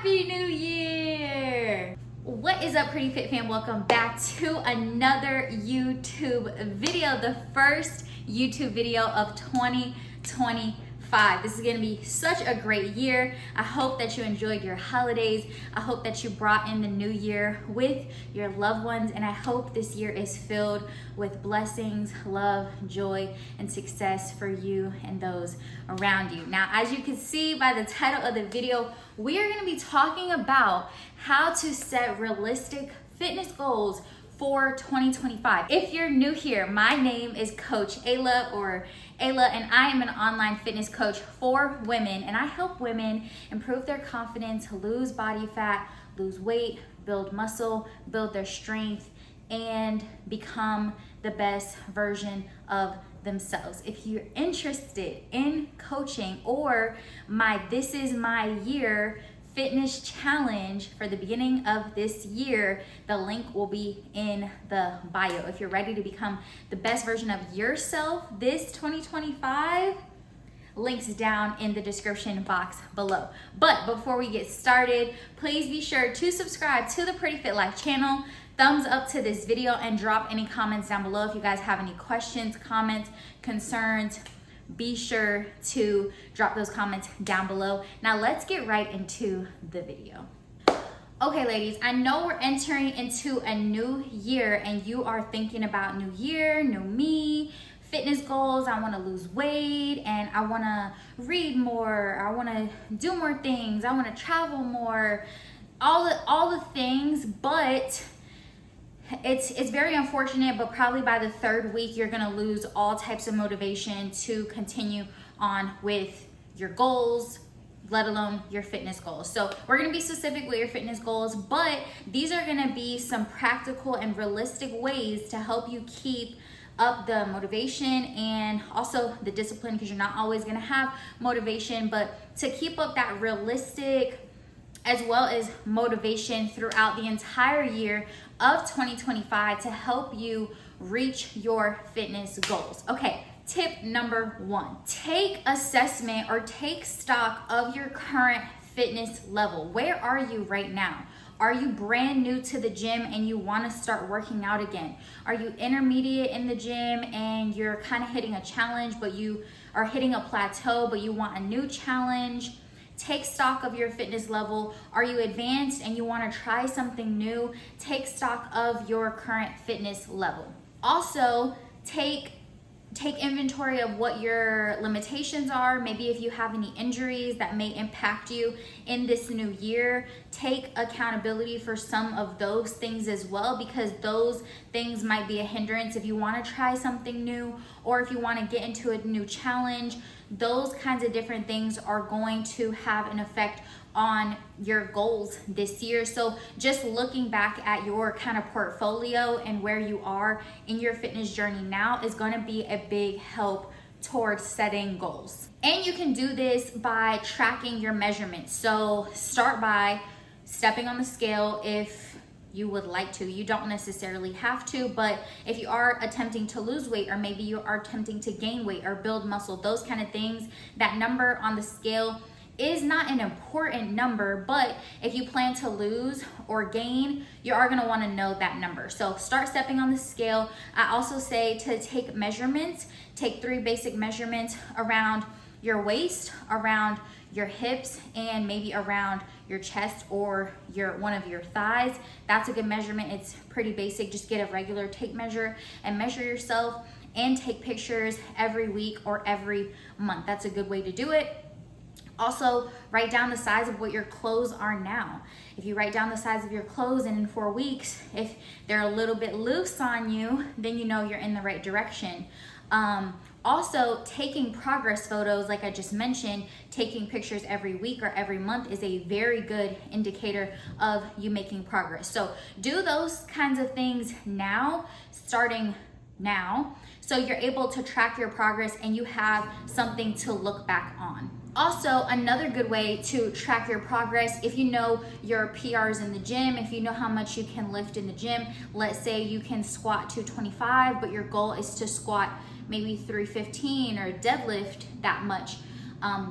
Happy New Year! What is up, Pretty Fit fam? Welcome back to another YouTube video, the first YouTube video of 2025. This is gonna be such a great year. I hope that you enjoyed your holidays. I hope that you brought in the new year with your loved ones, and I hope this year is filled with blessings, love, joy, and success for you and those around you. Now, as you can see by the title of the video, we are gonna be talking about how to set realistic fitness goals for 2025. If you're new here, my name is Coach Ayla, and I am an online fitness coach for women, and I help women improve their confidence, lose body fat, lose weight, build muscle, build their strength, and become the best version of themselves. If you're interested in coaching or my This Is My Year fitness challenge for the beginning of this year, the link will be in the bio. If you're ready to become the best version of yourself this 2025, links down in the description box below. But before we get started, please be sure to subscribe to the Pretty Fit Life channel, thumbs up to this video, and drop any comments down below if you guys have any questions, comments, concerns. Be sure to drop those comments down below. Now let's get right into the video. Okay, ladies, I know we're entering into a new year and you are thinking about new year, new me, fitness goals. I want to lose weight and I want to read more. I want to do more things. I want to travel more, all the things, but it's very unfortunate, but probably by the third week, you're gonna lose all types of motivation to continue on with your goals, let alone your fitness goals. So we're gonna be specific with your fitness goals, but these are gonna be some practical and realistic ways to help you keep up the motivation and also the discipline, because you're not always gonna have motivation, but to keep up that realistic as well as motivation throughout the entire year of 2025 to help you reach your fitness goals. Okay, tip number one, take assessment or take stock of your current fitness level. Where are you right now? Are you brand new to the gym and you want to start working out again? Are you intermediate in the gym and you're kind of hitting a challenge, but you are hitting a plateau, but you want a new challenge? Take stock of your fitness level. Are you advanced and you want to try something new? Take stock of your current fitness level. Also, take inventory of what your limitations are. Maybe if you have any injuries that may impact you in this new year, take accountability for some of those things as well, because those things might be a hindrance if you want to try something new or if you want to get into a new challenge. Those kinds of different things are going to have an effect on your goals this year. So just looking back at your kind of portfolio and where you are in your fitness journey now is going to be a big help towards setting goals. And you can do this by tracking your measurements. So start by stepping on the scale if you would like to. You don't necessarily have to, but if you are attempting to lose weight, or maybe you are attempting to gain weight or build muscle, those kind of things, that number on the scale is not an important number, but if you plan to lose or gain, you are gonna wanna know that number. So start stepping on the scale. I also say to take measurements, take 3 basic measurements around your waist, around your hips, and maybe around your chest or one of your thighs. That's a good measurement. It's pretty basic. Just get a regular tape measure and measure yourself and take pictures every week or every month. That's a good way to do it. Also, write down the size of what your clothes are now. If you write down the size of your clothes and in 4 weeks, if they're a little bit loose on you, then you know you're in the right direction. Also, taking progress photos, like I just mentioned, taking pictures every week or every month is a very good indicator of you making progress. So do those kinds of things now, starting now, so you're able to track your progress and you have something to look back on. Also, another good way to track your progress, if you know your PRs in the gym, if you know how much you can lift in the gym, let's say you can squat 225, but your goal is to squat maybe 315 or deadlift that much.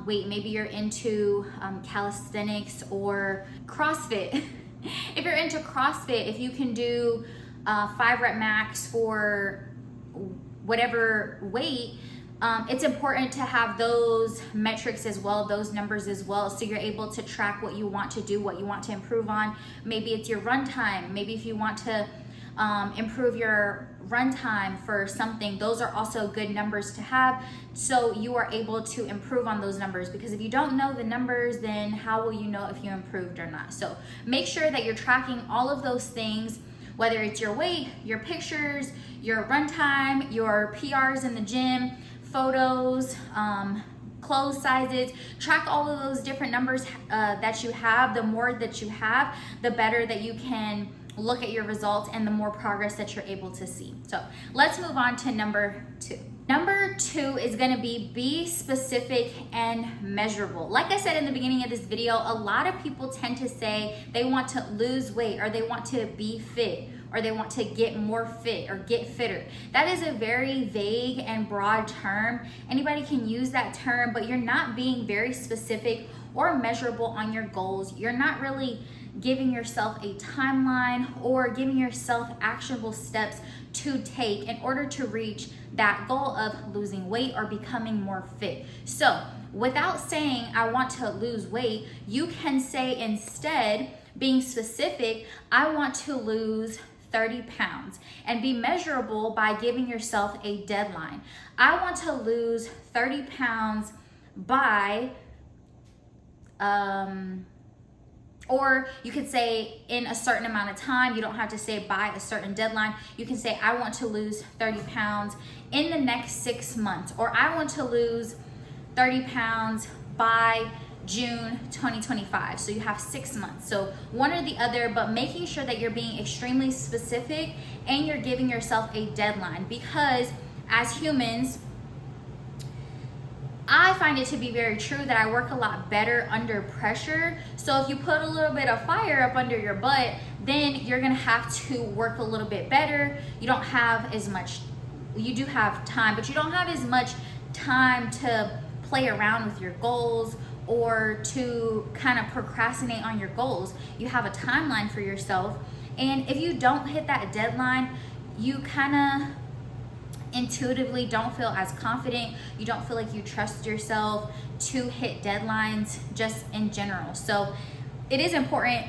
weight. Maybe you're into calisthenics or CrossFit. If you're into CrossFit, if you can do 5 rep max for whatever weight, it's important to have those metrics as well, those numbers as well, so you're able to track what you want to do, what you want to improve on. Maybe it's your run time. Maybe if you want to improve your run time for something, those are also good numbers to have, so you are able to improve on those numbers, because if you don't know the numbers, then how will you know if you improved or not? So make sure that you're tracking all of those things, whether it's your weight, your pictures, your run time, your PRs in the gym, photos, clothes sizes. Track all of those different numbers that you have. The more that you have, the better that you can look at your results and the more progress that you're able to see. So let's move on to number 2. Number 2 is going to be specific and measurable. Like I said in the beginning of this video, a lot of people tend to say they want to lose weight, or they want to be fit, or they want to get more fit or get fitter. That is a very vague and broad term. Anybody can use that term, but you're not being very specific or measurable on your goals. You're not really giving yourself a timeline or giving yourself actionable steps to take in order to reach that goal of losing weight or becoming more fit. So without saying I want to lose weight, you can say instead, being specific, I want to lose 30 pounds, and be measurable by giving yourself a deadline. I want to lose 30 pounds by, or you could say in a certain amount of time. You don't have to say by a certain deadline. You can say I want to lose 30 pounds in the next 6 months, or I want to lose 30 pounds by June 2025. So you have 6 months. So one or the other, but making sure that you're being extremely specific and you're giving yourself a deadline, because as humans, I find it to be very true that I work a lot better under pressure. So if you put a little bit of fire up under your butt, then you're gonna have to work a little bit better. You don't have as much, you do have time, but you don't have as much time to play around with your goals or to kind of procrastinate on your goals. You have a timeline for yourself, and if you don't hit that deadline, you kind of intuitively don't feel as confident. You don't feel like you trust yourself to hit deadlines just in general. So it is important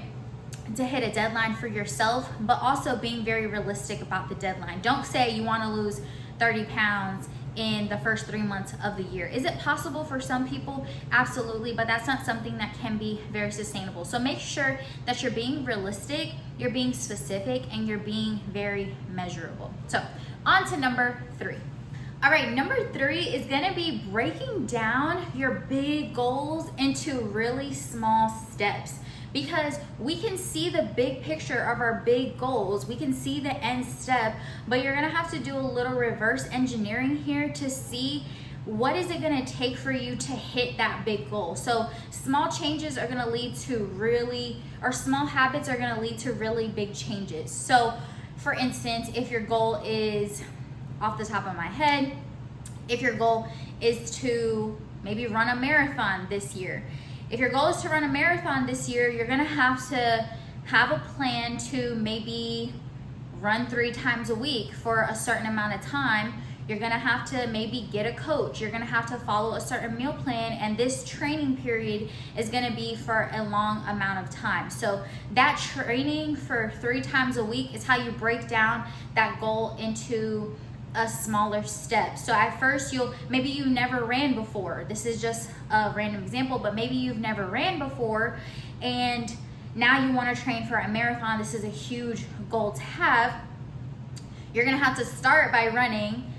to hit a deadline for yourself, but also being very realistic about the deadline. Don't say you want to lose 30 pounds in the first 3 months of the year. Is it possible for some people? Absolutely, but that's not something that can be very sustainable. So make sure that you're being realistic, you're being specific, and you're being very measurable. So on to number 3. All right, number 3 is gonna be breaking down your big goals into really small steps, because we can see the big picture of our big goals. We can see the end step, but you're gonna have to do a little reverse engineering here to see what is it gonna take for you to hit that big goal. So small changes are gonna lead to small habits are gonna lead to really big changes. So for instance, if your goal is, off the top of my head, if your goal is to maybe run a marathon this year, if your goal is to run a marathon this year, you're gonna have to have a plan to maybe run 3 times a week for a certain amount of time. You're gonna have to maybe get a coach. You're gonna have to follow a certain meal plan, and this training period is gonna be for a long amount of time. So that training for 3 times a week is how you break down that goal into a smaller step. So at first maybe you never ran before. This is just a random example, but maybe you've never ran before and now you want to train for a marathon. This is a huge goal to have. You're gonna have to start by running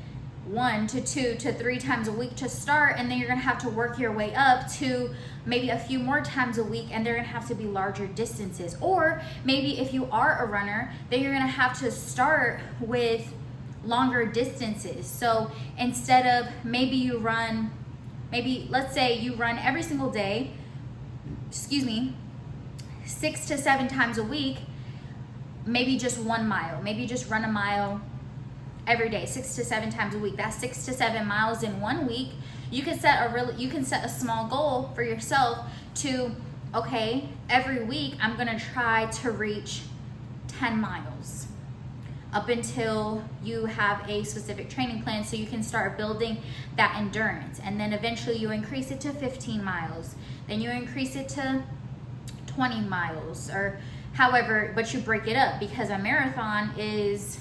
1 to 2 to 3 times a week to start, and then you're gonna have to work your way up to maybe a few more times a week, and they're gonna have to be larger distances. Or maybe if you are a runner, then you're gonna have to start with longer distances. So instead of let's say you run every single day, 6 to 7 times a week, maybe just 1 mile, maybe just run a mile every day, 6 to 7 times a week. That's 6 to 7 miles in 1 week. you can set a small goal for yourself to, okay, every week I'm gonna try to reach 10 miles up until you have a specific training plan, so you can start building that endurance. And then eventually you increase it to 15 miles, then you increase it to 20 miles, or however, but you break it up, because a marathon is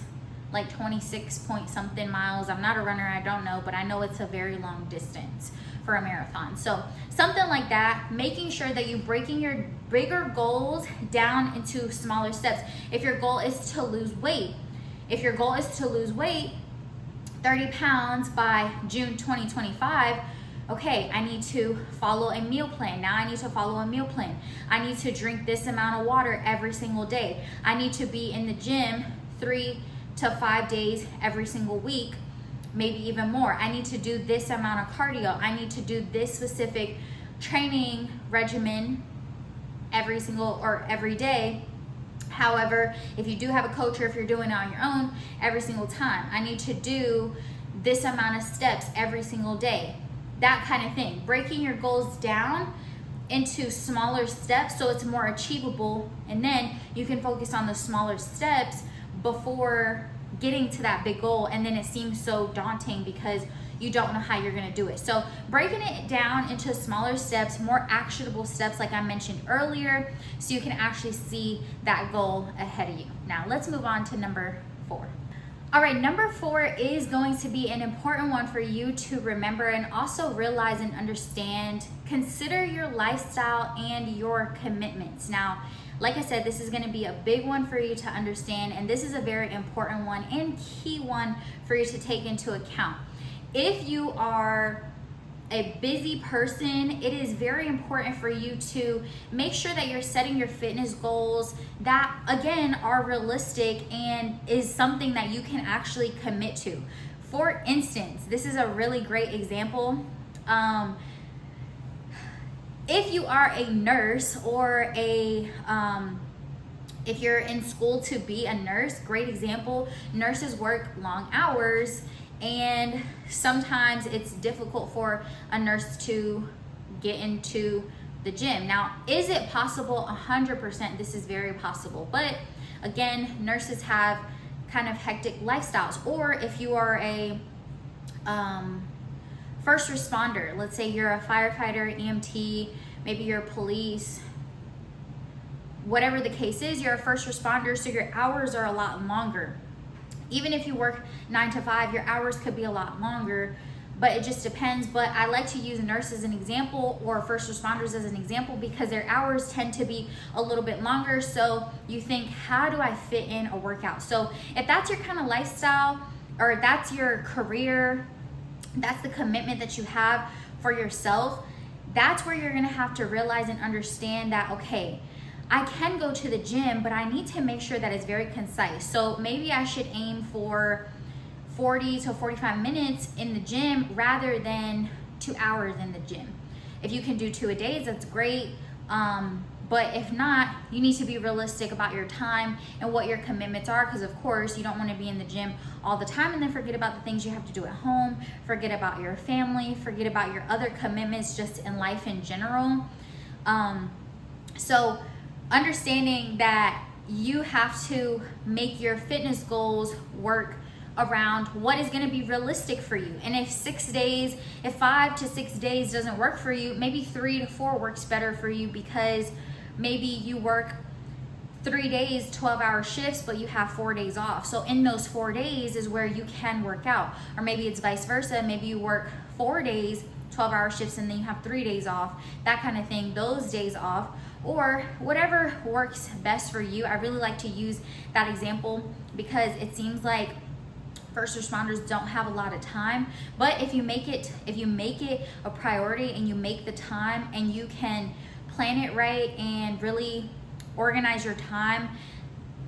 like 26 point something miles. I'm not a runner, I don't know, but I know it's a very long distance for a marathon. So something like that, making sure that you're breaking your bigger goals down into smaller steps. If your goal is to lose weight, 30 pounds by June 2025, okay, I need to follow a meal plan. Now I need to follow a meal plan. I need to drink this amount of water every single day. I need to be in the gym 3 to 5 days every single week, maybe even more. I need to do this amount of cardio. I need to do this specific training regimen every day. However, if you do have a coach, or if you're doing it on your own, every single time. I need to do this amount of steps every single day. That kind of thing. Breaking your goals down into smaller steps so it's more achievable, and then you can focus on the smaller steps before getting to that big goal, and then it seems so daunting because you don't know how you're going to do it. So breaking it down into smaller steps, more actionable steps like I mentioned earlier, so you can actually see that goal ahead of you. Now let's move on to number 4. All right, number 4 is going to be an important one for you to remember and also realize and understand. Consider your lifestyle and your commitments. Now, like I said, this is going to be a big one for you to understand, and this is a very important one and key one for you to take into account. If you are a busy person, it is very important for you to make sure that you're setting your fitness goals that, again, are realistic and is something that you can actually commit to. For instance, this is a really great example. If you are a nurse or if you're in school to be a nurse, great example, nurses work long hours, and sometimes it's difficult for a nurse to get into the gym. Now, is it possible? 100%, this is very possible. But again, nurses have kind of hectic lifestyles. Or if you are a first responder, let's say you're a firefighter, EMT, maybe you're police, whatever the case is, you're a first responder, so your hours are a lot longer. Even if you work 9 to 5, your hours could be a lot longer, but it just depends. But I like to use nurses as an example, or first responders as an example, because their hours tend to be a little bit longer. So you think, how do I fit in a workout? So if that's your kind of lifestyle, or that's your career, that's the commitment that you have for yourself, that's where you're gonna have to realize and understand that, okay, I can go to the gym, but I need to make sure that it's very concise. So maybe I should aim for 40 to 45 minutes in the gym rather than 2 hours in the gym. If you can do 2 a day, that's great. But if not, you need to be realistic about your time and what your commitments are, because of course you don't want to be in the gym all the time and then forget about the things you have to do at home, forget about your family, forget about your other commitments just in life in general. So understanding that you have to make your fitness goals work around what is going to be realistic for you. And if 5 to 6 days doesn't work for you, maybe 3 to 4 works better for you, because maybe you work 3 days, 12-hour shifts, but you have 4 days off. So in those 4 days is where you can work out. Or maybe it's vice versa. Maybe you work 4 days, 12-hour shifts, and then you have 3 days off, that kind of thing, those days off, or whatever works best for you. I really like to use that example because it seems like first responders don't have a lot of time, but if you make it a priority and you make the time and you can plan it right and really organize your time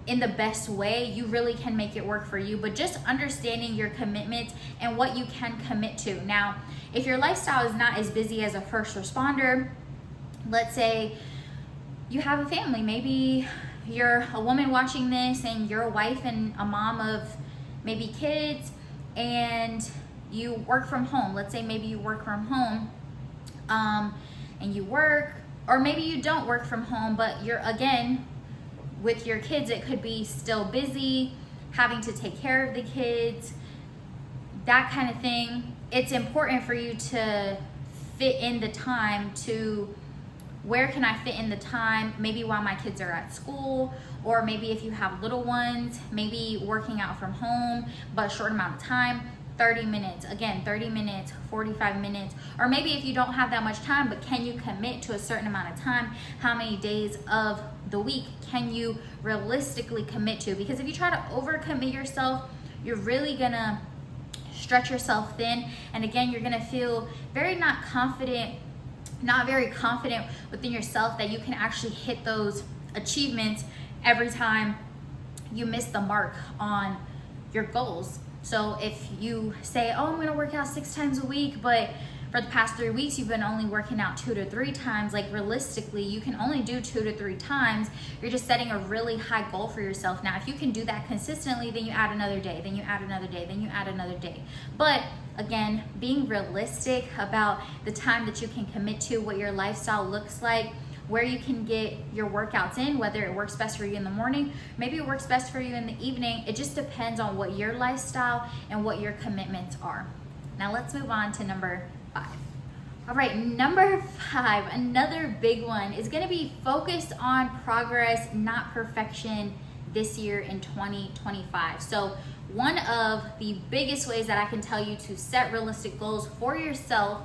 in the best way, you really can make it work for you. But just understanding your commitments and what you can commit to. Now, if your lifestyle is not as busy as a first responder, let's say you have a family, maybe you're a woman watching this and you're a wife and a mom of maybe kids, and you work from home. Let's say maybe you work from home and you work, or maybe you don't work from home, but you're, again, with your kids, it could be still busy, having to take care of the kids, that kind of thing. It's important for you to fit in the time to, where can I fit in the time, maybe while my kids are at school, or maybe if you have little ones, maybe working out from home, but a short amount of time, 30 minutes, again, 30 minutes, 45 minutes, or maybe if you don't have that much time, but can you commit to a certain amount of time? How many days of the week can you realistically commit to? Because if you try to overcommit yourself, you're really gonna stretch yourself thin. And again, you're gonna feel very not very confident within yourself that you can actually hit those achievements every time you miss the mark on your goals. So if you say, oh, I'm gonna work out 6 times a week, but for the past 3 weeks, you've been only working out 2 to 3 times, like realistically, you can only do 2 to 3 times. You're just setting a really high goal for yourself. Now, if you can do that consistently, then you add another day, then you add another day, then you add another day. But again, being realistic about the time that you can commit to, what your lifestyle looks like, where you can get your workouts in, whether it works best for you in the morning, maybe it works best for you in the evening. It just depends on what your lifestyle and what your commitments are. Now let's move on to number 5. All right, number 5, another big one, is gonna be focused on progress, not perfection, this year in 2025. So one of the biggest ways that I can tell you to set realistic goals for yourself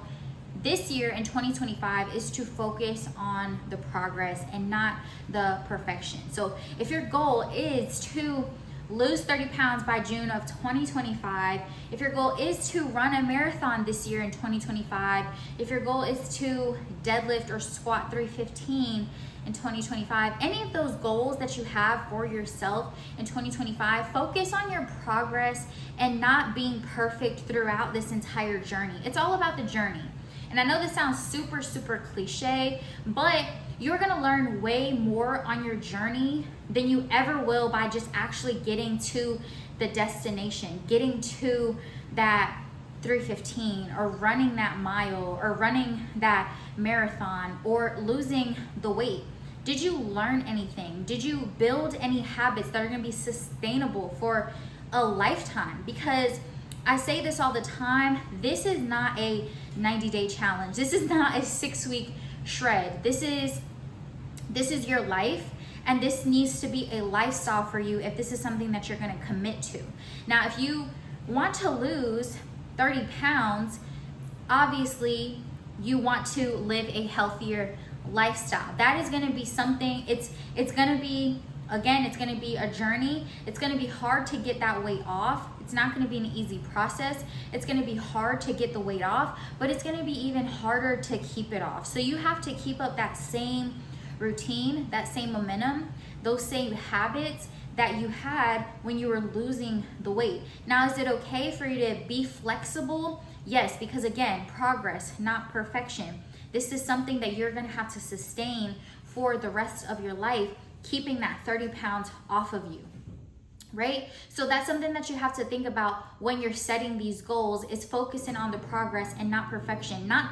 this year in 2025 is to focus on the progress and not the perfection. So if your goal is to lose 30 pounds by June of 2025, if your goal is to run a marathon this year in 2025, if your goal is to deadlift or squat 315 in 2025, any of those goals that you have for yourself in 2025, focus on your progress and not being perfect throughout this entire journey. It's all about the journey. And I know this sounds super, super cliche, but you're gonna learn way more on your journey than you ever will by just actually getting to the destination, getting to that 315 or running that mile or running that marathon or losing the weight. Did you learn anything? Did you build any habits that are gonna be sustainable for a lifetime? Because I say this all the time, this is not a 90-day challenge. This is not a 6-week shred. This is your life, and this needs to be a lifestyle for you if this is something that you're gonna commit to. Now, if you want to lose 30 pounds, obviously you want to live a healthier lifestyle. That is gonna be something, it's gonna be, again, it's gonna be a journey. It's gonna be hard to get that weight off. It's not gonna be an easy process. It's gonna be hard to get the weight off, but it's gonna be even harder to keep it off. So you have to keep up that same routine, that same momentum, those same habits that you had when you were losing the weight. Now, is it okay for you to be flexible? Yes, because again, progress, not perfection. This is something that you're gonna have to sustain for the rest of your life, keeping that 30 pounds off of you, right? So that's something that you have to think about when you're setting these goals, is focusing on the progress and not perfection. Not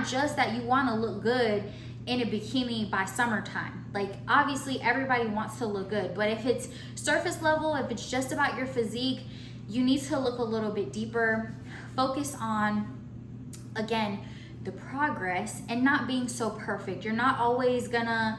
just that you wanna look good in a bikini by summertime. Like, obviously everybody wants to look good, but if it's surface level, if it's just about your physique, you need to look a little bit deeper. Focus on, again, the progress and not being so perfect. You're not always gonna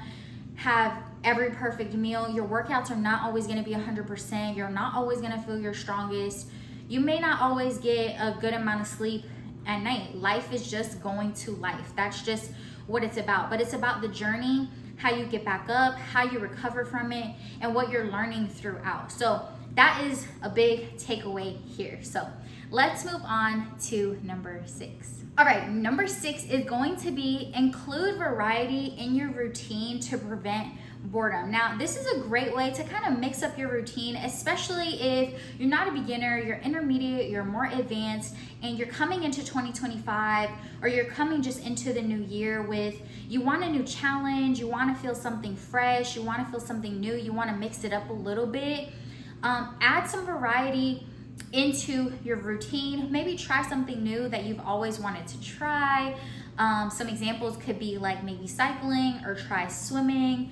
have every perfect meal. Your workouts are not always gonna be 100%. You're not always gonna feel your strongest. You may not always get a good amount of sleep at night. Life is just going to life. That's just what it's about. But it's about the journey, how you get back up, how you recover from it, and what you're learning throughout. So that is a big takeaway here. So let's move on to number 6. All right, number 6 is going to be include variety in your routine to prevent boredom. Now, this is a great way to kind of mix up your routine, especially if you're not a beginner, you're intermediate, you're more advanced, and you're coming into 2025, or you're coming just into the new year with, you want a new challenge, you want to feel something fresh, you want to feel something new, you want to mix it up a little bit. Add some variety into your routine. Maybe try something new that you've always wanted to try. Some examples could be like maybe cycling or try swimming.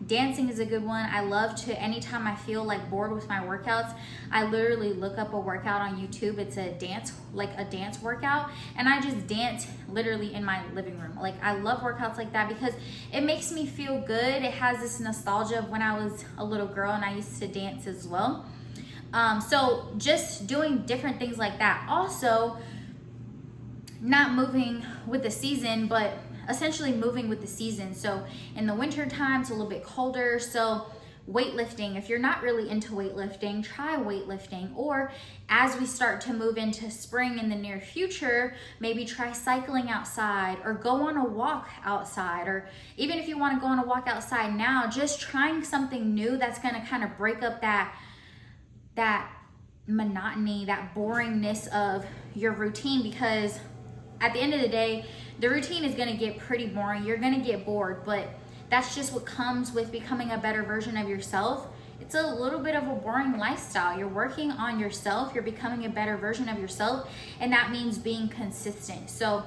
Dancing is a good one. I love to, anytime I feel like bored with my workouts, I literally look up a workout on YouTube. It's a dance, like a dance workout, and I just dance literally in my living room. Like, I love workouts like that because it makes me feel good. It has this nostalgia of when I was a little girl and I used to dance as well. So just doing different things like that. Also, not moving with the season, but essentially moving with the season. So in the winter time, it's a little bit colder. So weightlifting, if you're not really into weightlifting, try weightlifting. Or as we start to move into spring in the near future, maybe try cycling outside or go on a walk outside. Or even if you want to go on a walk outside now, just trying something new that's going to kind of break up that monotony, that boringness of your routine, because at the end of the day, the routine is gonna get pretty boring. You're gonna get bored, but that's just what comes with becoming a better version of yourself. It's a little bit of a boring lifestyle. You're working on yourself, you're becoming a better version of yourself, and that means being consistent. So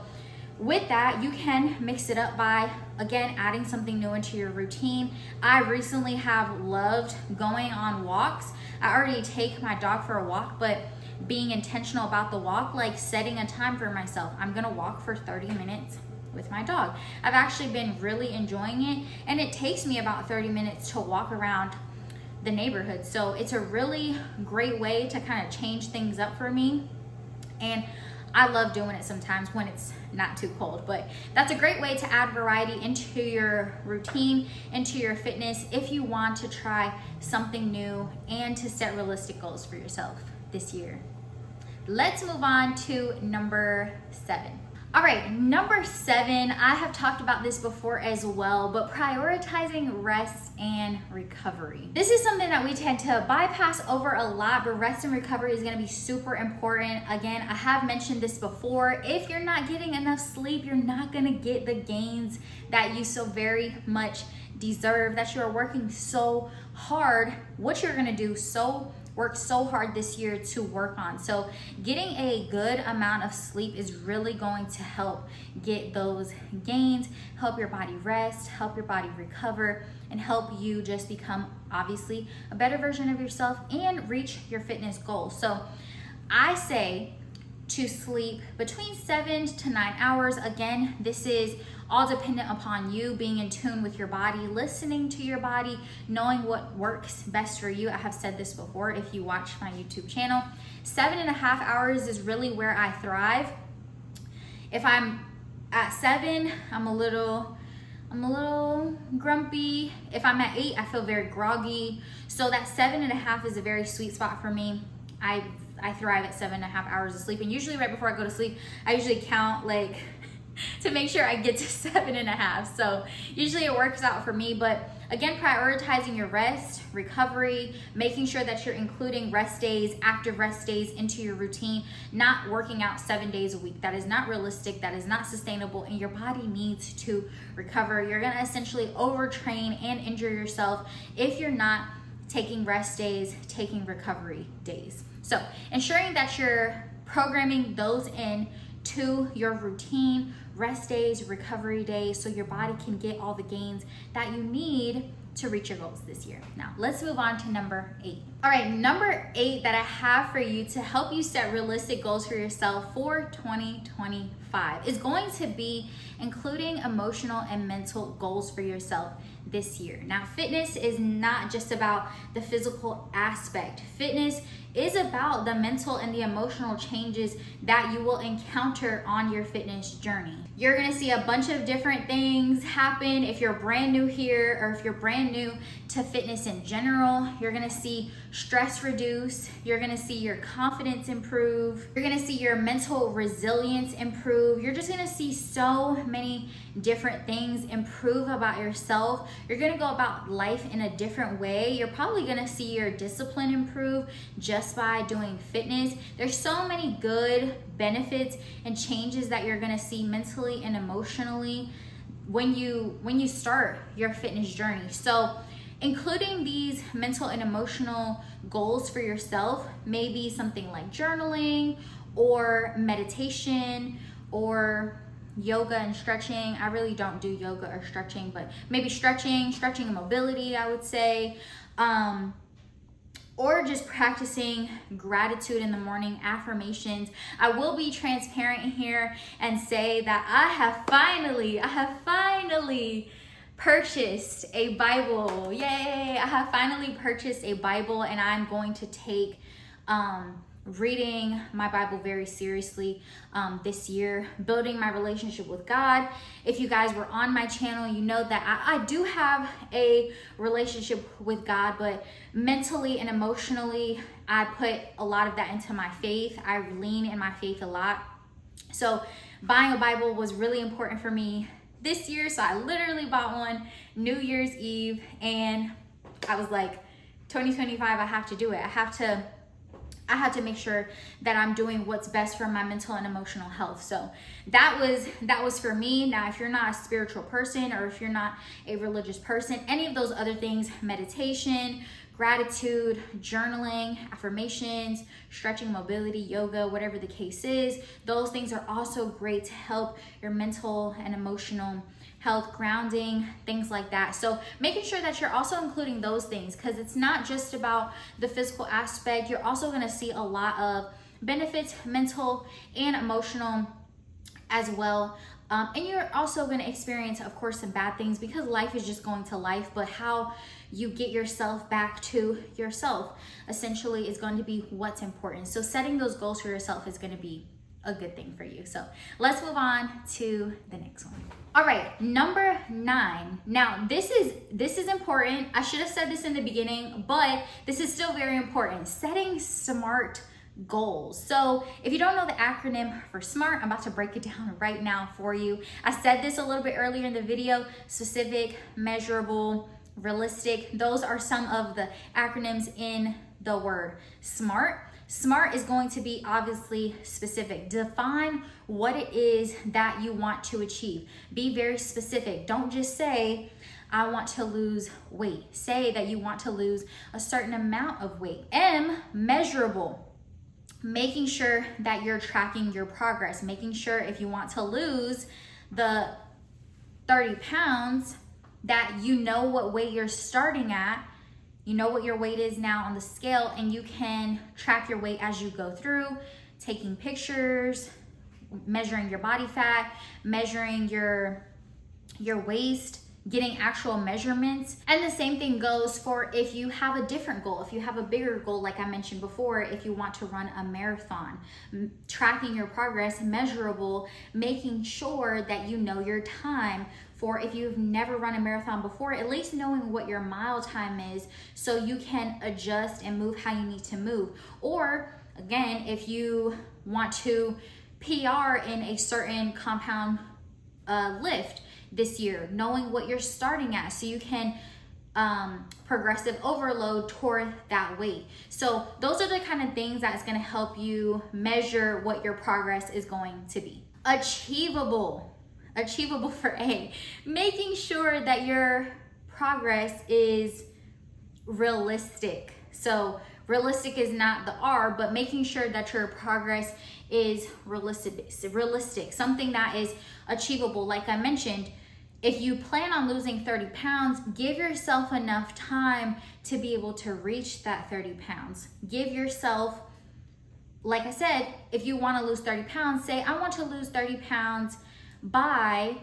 with that, you can mix it up by, again, adding something new into your routine. I recently have loved going on walks. I already take my dog for a walk, but being intentional about the walk, like setting a time for myself. I'm gonna walk for 30 minutes with my dog. I've actually been really enjoying it, and it takes me about 30 minutes to walk around the neighborhood. So it's a really great way to kind of change things up for me. And I love doing it sometimes when it's not too cold, but that's a great way to add variety into your routine, into your fitness, if you want to try something new and to set realistic goals for yourself this year. Let's move on to number 7. All right, number 7, I have talked about this before as well, but prioritizing rest and recovery. This is something that we tend to bypass over a lot, but rest and recovery is gonna be super important. Again, I have mentioned this before. If you're not getting enough sleep, you're not gonna get the gains that you so very much deserve, that you are working so hard, what you're gonna do work so hard this year to work on. So getting a good amount of sleep is really going to help get those gains, help your body rest, help your body recover, and help you just become, obviously, a better version of yourself and reach your fitness goals. So I say to sleep between 7 to 9 hours. Again, this is all dependent upon you being in tune with your body, listening to your body, knowing what works best for you. I have said this before if you watch my YouTube channel. 7.5 hours is really where I thrive. If I'm at 7, I'm a little grumpy. If I'm at 8, I feel very groggy. So that 7.5 is a very sweet spot for me. I thrive at 7.5 hours of sleep, and usually right before I go to sleep, I usually count like to make sure I get to 7.5. So usually it works out for me. But again, prioritizing your rest, recovery, making sure that you're including rest days, active rest days into your routine, not working out 7 days a week. That is not realistic, that is not sustainable, and your body needs to recover. You're gonna essentially overtrain and injure yourself if you're not taking rest days, taking recovery days. So ensuring that you're programming those in to your routine, rest days, recovery days, so your body can get all the gains that you need to reach your goals this year. Now, let's move on to number 8. All right, number 8 that I have for you to help you set realistic goals for yourself for 2025 is going to be including emotional and mental goals for yourself this year. Now, fitness is not just about the physical aspect. Fitness is about the mental and the emotional changes that you will encounter on your fitness journey. You're gonna see a bunch of different things happen if you're brand new here, or if you're brand new to fitness in general. You're gonna see stress reduce, you're gonna see your confidence improve, you're gonna see your mental resilience improve. You're just gonna see so many different things improve about yourself. You're gonna go about life in a different way. You're probably gonna see your discipline improve just by doing fitness. There's so many good benefits and changes that you're gonna see mentally and emotionally when you start your fitness journey. So including these mental and emotional goals for yourself, maybe something like journaling or meditation or yoga and stretching. I really don't do yoga or stretching, but maybe stretching and mobility, I would say. Or just practicing gratitude in the morning, affirmations. I will be transparent here and say that I have finally purchased a Bible. Yay! I have finally purchased a Bible, and I'm going to take reading my Bible very seriously this year, building my relationship with God. If you guys were on my channel, you know that I do have a relationship with God, but mentally and emotionally, I put a lot of that into my faith. I lean in my faith a lot. So buying a Bible was really important for me this year. So I literally bought one New Year's Eve, and I was like, 2025, I have to do it. I have to make sure that I'm doing what's best for my mental and emotional health. So that was for me. Now, if you're not a spiritual person, or if you're not a religious person, any of those other things, meditation, gratitude, journaling, affirmations, stretching, mobility, yoga, whatever the case is, those things are also great to help your mental and emotional health, grounding, things like that. So making sure that you're also including those things, because it's not just about the physical aspect. You're also going to see a lot of benefits, mental and emotional as well. And you're also going to experience, of course, some bad things, because life is just going to life. But how you get yourself back to yourself essentially is going to be what's important. So setting those goals for yourself is going to be a good thing for you. So let's move on to the next one. All right, number 9. Now this is important. I should have said this in the beginning, but this is still very important. Setting SMART goals. So if you don't know the acronym for SMART, I'm about to break it down right now for you. I said this a little bit earlier in the video: specific, measurable, realistic. Those are some of the acronyms in the word SMART. SMART is going to be obviously specific. Define what it is that you want to achieve. Be very specific. Don't just say, I want to lose weight. Say that you want to lose a certain amount of weight. M, measurable. Making sure that you're tracking your progress. Making sure if you want to lose the 30 pounds, that you know what weight you're starting at. You know what your weight is now on the scale, and you can track your weight as you go through, taking pictures, measuring your body fat, measuring your waist, getting actual measurements. And the same thing goes for if you have a different goal, if you have a bigger goal, like I mentioned before, if you want to run a marathon, tracking your progress, measurable, making sure that you know your time. For if you've never run a marathon before, at least knowing what your mile time is, so you can adjust and move how you need to move. Or again, if you want to PR in a certain compound lift this year, knowing what you're starting at, so you can progressive overload toward that weight. So those are the kind of things that's going to help you measure what your progress is going to be. Achievable for A, making sure that your progress is realistic. So realistic is not the R, but making sure that your progress is realistic, something that is achievable. Like I mentioned, if you plan on losing 30 pounds, give yourself enough time to be able to reach that 30 pounds. Give yourself, like I said, if you want to lose 30 pounds, say, I want to lose 30 pounds by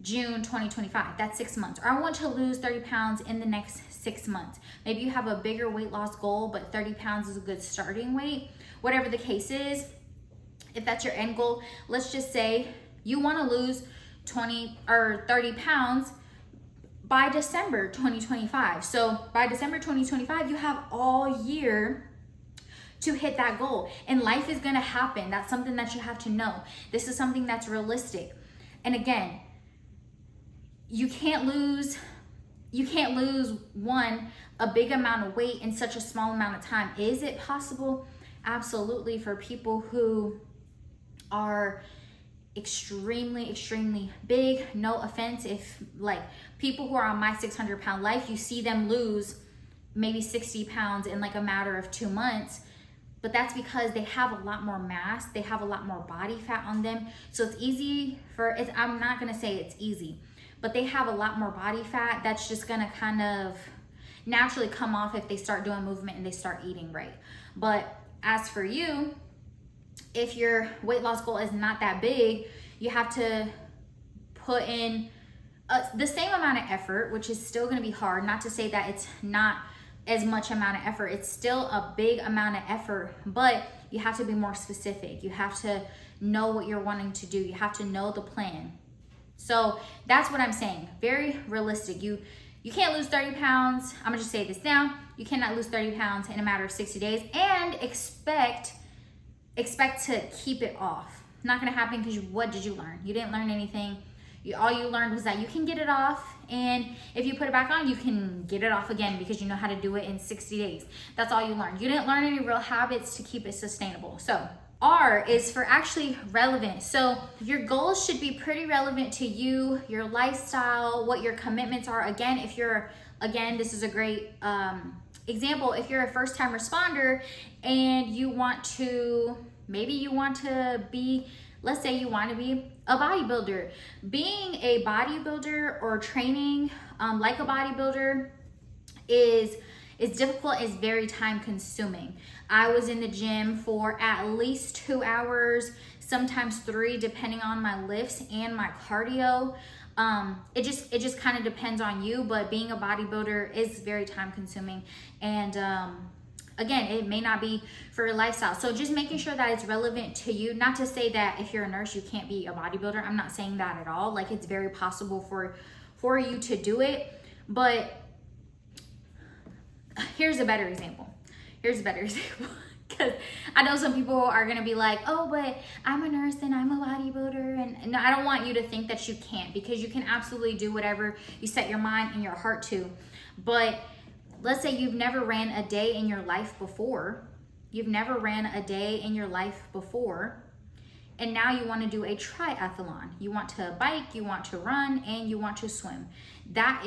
June 2025. That's 6 months. Or I want to lose 30 pounds in the next 6 months. Maybe you have a bigger weight loss goal, but 30 pounds is a good starting weight. Whatever the case is, if that's your end goal, let's just say you want to lose 20 or 30 pounds by December 2025. So by December 2025, you have all year to hit that goal. And life is going to happen. That's something that you have to know. This is something that's realistic. And again, you can't lose a big amount of weight in such a small amount of time. Is it possible? Absolutely, for people who are extremely big. No offense if like people who are on my 600-pound life, you see them lose maybe 60 pounds in like a matter of 2 months, but that's because they have a lot more mass, they have a lot more body fat on them. So it's easy for it. I'm not gonna say it's easy, but they have a lot more body fat that's just gonna kind of naturally come off if they start doing movement and they start eating right. But as for you, if your weight loss goal is not that big, you have to put in the same amount of effort, which is still going to be hard. Not to say that it's not as much amount of effort. It's still a big amount of effort, but you have to be more specific. You have to know what you're wanting to do. You have to know the plan. So that's what I'm saying. Very realistic. You can't lose 30 pounds. I'm gonna just say this now. You cannot lose 30 pounds in a matter of 60 days and expect to keep it off. Not gonna happen, because what did you learn? You didn't learn anything. All you learned was that you can get it off, and if you put it back on, you can get it off again because you know how to do it in 60 days. That's all you learned. You didn't learn any real habits to keep it sustainable. So R is for actually relevant. So your goals should be pretty relevant to you, your lifestyle, what your commitments are. Again, this is a great example. If you're a first-time responder and maybe you want to be, let's say you want to be a bodybuilder. Being a bodybuilder or training like a bodybuilder is difficult, is very time consuming. I was in the gym for at least 2 hours, sometimes 3, depending on my lifts and my cardio. It just kind of depends on you, but being a bodybuilder is very time consuming. And again, it may not be for your lifestyle. So just making sure that it's relevant to you. Not to say that if you're a nurse, you can't be a bodybuilder. I'm not saying that at all. Like, it's very possible for you to do it. But here's a better example. Because I know some people are going to be like, oh, but I'm a nurse and I'm a bodybuilder. And no, I don't want you to think that you can't, because you can absolutely do whatever you set your mind and your heart to. But let's say you've never ran a day in your life before. And now you want to do a triathlon. You want to bike, you want to run, and you want to swim. That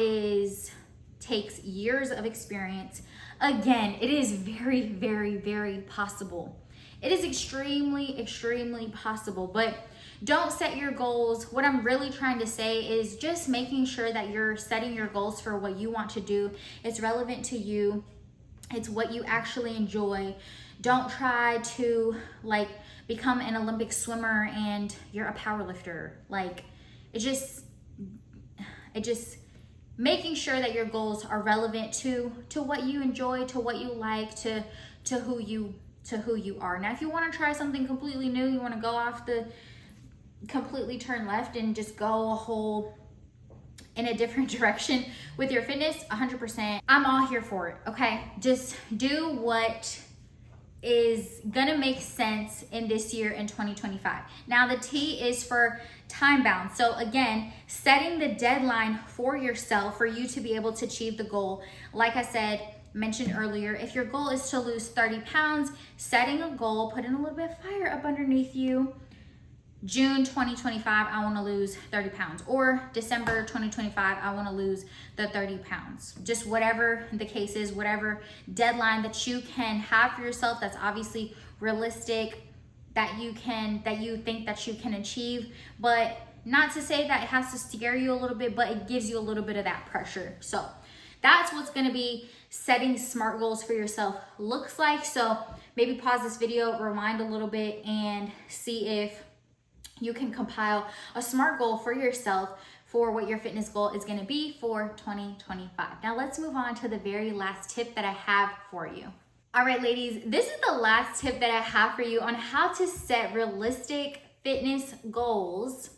takes years of experience. Again, it is very possible. It is extremely possible, but don't set your goals. What I'm really trying to say is just making sure that you're setting your goals for what you want to do. It's relevant to you. It's what you actually enjoy. Don't try to like become an Olympic swimmer and you're a power lifter. Like, it just making sure that your goals are relevant to what you enjoy, to what you like, to who you are. Now, if you want to try something completely new, you want to go off completely turn left and just go in a different direction with your fitness, 100%. I'm all here for it, okay? Just do what is gonna make sense in this year in 2025. Now, the T is for time bound. So again, setting the deadline for yourself for you to be able to achieve the goal. Like I mentioned earlier, if your goal is to lose 30 pounds, setting a goal, putting a little bit of fire up underneath you. June 2025, I want to lose 30 pounds, or December 2025, I want to lose the 30 pounds. Just whatever the case is, whatever deadline that you can have for yourself that's obviously realistic, that you think that you can achieve, but not to say that it has to scare you a little bit, but it gives you a little bit of that pressure. So that's what's going to be setting SMART goals for yourself looks like. So maybe pause this video, rewind a little bit, and see if you can compile a SMART goal for yourself for what your fitness goal is going to be for 2025. Now let's move on to the very last tip that I have for you. All right, ladies, this is the last tip that I have for you on how to set realistic fitness goals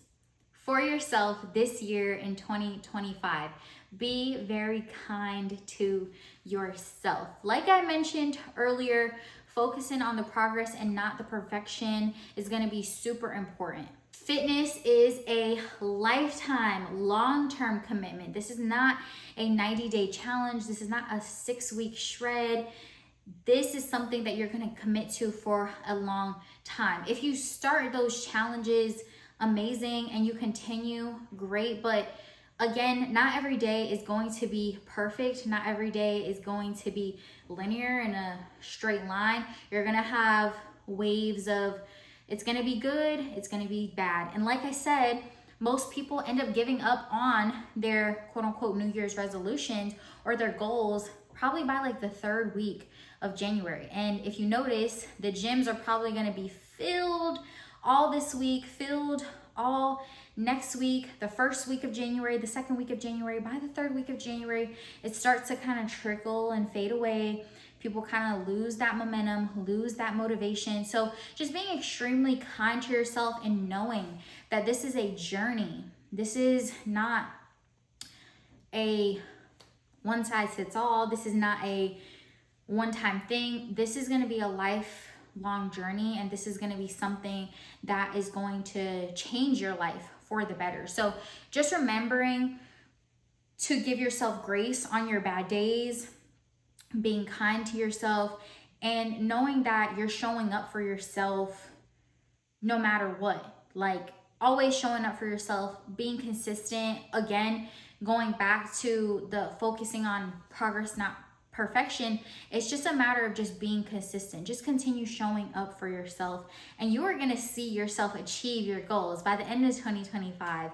for yourself this year in 2025. Be very kind to yourself. Like I mentioned earlier, focusing on the progress and not the perfection is going to be super important. Fitness is a lifetime, long-term commitment. This is not a 90-day challenge. This is not a 6-week shred. This is something that you're going to commit to for a long time. If you start those challenges amazing and you continue, great. But again, not every day is going to be perfect. Not every day is going to be linear in a straight line. You're gonna have waves of, it's gonna be good, it's gonna be bad. And like I said, most people end up giving up on their quote unquote New Year's resolutions or their goals probably by like the 3rd week of January. And if you notice, the gyms are probably gonna be filled all this week, filled all next week, the 1st week of January, the 2nd week of January. By the 3rd week of January, it starts to kind of trickle and fade away. People kind of lose that momentum, lose that motivation. So just being extremely kind to yourself and knowing that this is a journey. This is not a one size fits all. This is not a one-time thing. This is going to be a lifelong journey, and this is going to be something that is going to change your life for the better. So just remembering to give yourself grace on your bad days, being kind to yourself, and knowing that you're showing up for yourself no matter what. Like always showing up for yourself, being consistent. Again, going back to the focusing on progress, not perfection. It's just a matter of just being consistent. Just continue showing up for yourself, and you are going to see yourself achieve your goals by the end of 2025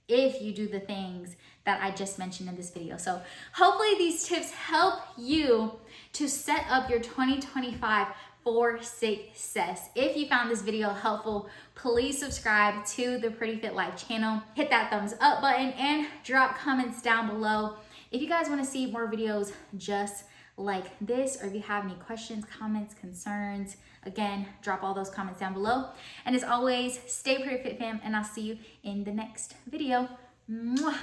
if you do the things that I just mentioned in this video. So hopefully these tips help you to set up your 2025 for success. If you found this video helpful, please subscribe to the Pretty Fit Life channel. Hit that thumbs up button and drop comments down below. If you guys want to see more videos just like this, or if you have any questions, comments, concerns, again, drop all those comments down below. And as always, stay pretty fit, fam, and I'll see you in the next video. Mwah.